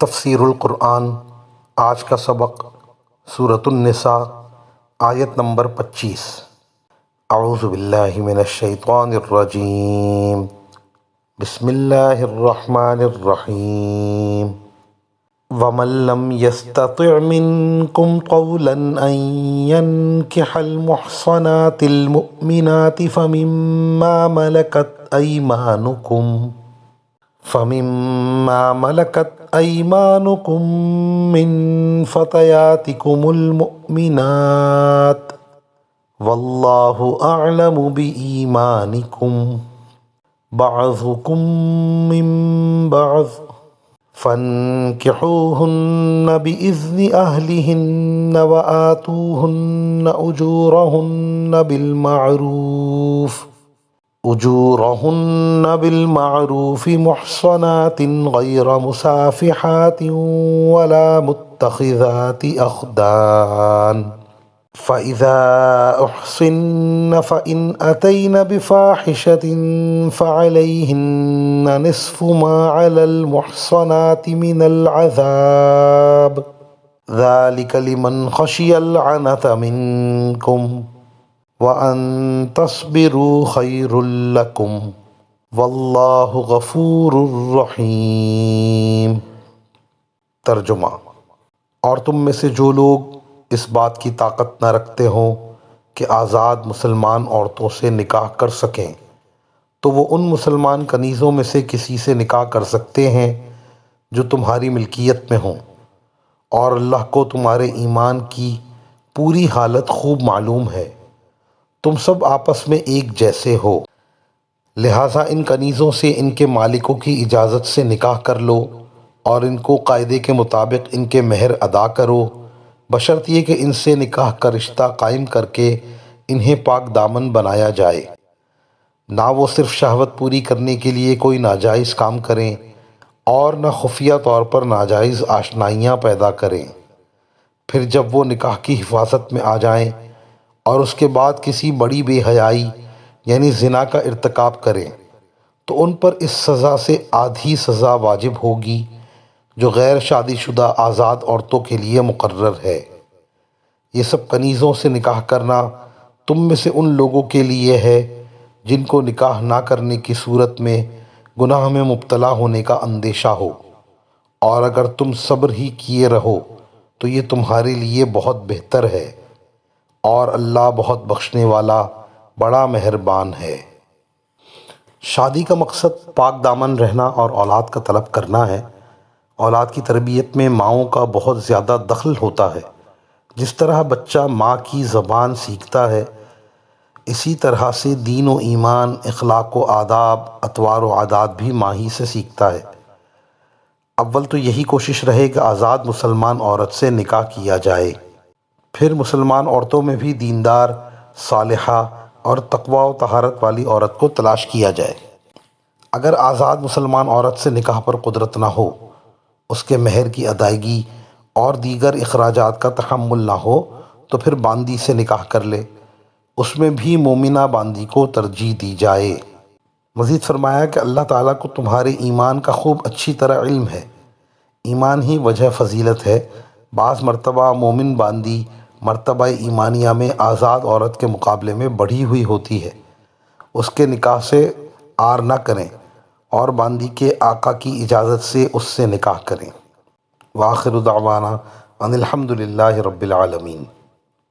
تفسیر القرآن آج کا سبق سورۃ النساء آیت نمبر 25۔ اعوذ باللہ من الشیطان الرجیم، بسم اللہ الرحمن الرحیم۔ وَمَن لَّمْ يَسْتَطِعْ مِنكُمْ طَوْلًا أَن يَنكِحَ الْمُحْصَنَاتِ الْمُؤْمِنَاتِ فَمِمَّا مَلَكَتْ أَيْمَانُكُم مِّن فَتَيَاتِكُمُ الْمُؤْمِنَاتِ وَاللَّهُ أَعْلَمُ بِإِيمَانِكُم بَعْضُكُم مِّن بَعْضٍ فَانكِحُوهُنَّ بِإِذْنِ أَهْلِهِنَّ وَآتُوهُنَّ أُجُورَهُنَّ بِالْمَعْرُوفِ مُحْصَنَاتٍ غَيْرَ مُسَافِحَاتٍ وَلَا مُتَّخِذَاتِ أَخْدَانٍ فَإِذَا أُحْصِنَّ فَإِنْ أَتَيْنَ بِفَاحِشَةٍ فَعَلَيْهِنَّ نِصْفُ مَا عَلَى الْمُحْصَنَاتِ مِنَ الْعَذَابِ ذَلِكَ لِمَنْ خَشِيَ الْعَنَتَ مِنكُمْ وَأَن تَصْبِرُوا خَيْرٌ لَكُمْ وَاللَّهُ غَفُورٌ رَحِيمٌ۔ ترجمہ: اور تم میں سے جو لوگ اس بات کی طاقت نہ رکھتے ہوں کہ آزاد مسلمان عورتوں سے نکاح کر سکیں تو وہ ان مسلمان کنیزوں میں سے کسی سے نکاح کر سکتے ہیں جو تمہاری ملکیت میں ہوں، اور اللہ کو تمہارے ایمان کی پوری حالت خوب معلوم ہے۔ تم سب آپس میں ایک جیسے ہو، لہٰذا ان کنیزوں سے ان کے مالکوں کی اجازت سے نکاح کر لو اور ان کو قاعدے کے مطابق ان کے مہر ادا کرو، بشرط یہ کہ ان سے نکاح کا رشتہ قائم کر کے انہیں پاک دامن بنایا جائے، نہ وہ صرف شہوت پوری کرنے کے لیے کوئی ناجائز کام کریں اور نہ خفیہ طور پر ناجائز آشنائیاں پیدا کریں۔ پھر جب وہ نکاح کی حفاظت میں آ جائیں اور اس کے بعد کسی بڑی بے حیائی یعنی زنا کا ارتکاب کریں تو ان پر اس سزا سے آدھی سزا واجب ہوگی جو غیر شادی شدہ آزاد عورتوں کے لیے مقرر ہے۔ یہ سب کنیزوں سے نکاح کرنا تم میں سے ان لوگوں کے لیے ہے جن کو نکاح نہ کرنے کی صورت میں گناہ میں مبتلا ہونے کا اندیشہ ہو، اور اگر تم صبر ہی کیے رہو تو یہ تمہارے لیے بہت بہتر ہے، اور اللہ بہت بخشنے والا بڑا مہربان ہے۔ شادی کا مقصد پاک دامن رہنا اور اولاد کا طلب کرنا ہے۔ اولاد کی تربیت میں ماؤں کا بہت زیادہ دخل ہوتا ہے۔ جس طرح بچہ ماں کی زبان سیکھتا ہے، اسی طرح سے دین و ایمان، اخلاق و آداب، اطوار و عادات بھی ماں ہی سے سیکھتا ہے۔ اول تو یہی کوشش رہے کہ آزاد مسلمان عورت سے نکاح کیا جائے، پھر مسلمان عورتوں میں بھی دیندار، صالحہ اور تقویٰ و طہارت والی عورت کو تلاش کیا جائے۔ اگر آزاد مسلمان عورت سے نکاح پر قدرت نہ ہو، اس کے مہر کی ادائیگی اور دیگر اخراجات کا تحمل نہ ہو تو پھر باندی سے نکاح کر لے، اس میں بھی مومنہ باندی کو ترجیح دی جائے۔ مزید فرمایا کہ اللہ تعالیٰ کو تمہارے ایمان کا خوب اچھی طرح علم ہے۔ ایمان ہی وجہ فضیلت ہے۔ بعض مرتبہ مومن باندی مرتبہ ایمانیہ میں آزاد عورت کے مقابلے میں بڑھی ہوئی ہوتی ہے، اس کے نکاح سے عار نہ کریں اور باندی کے آقا کی اجازت سے اس سے نکاح کریں۔ وآخر دعوانا ان الحمد للہ رب العالمین۔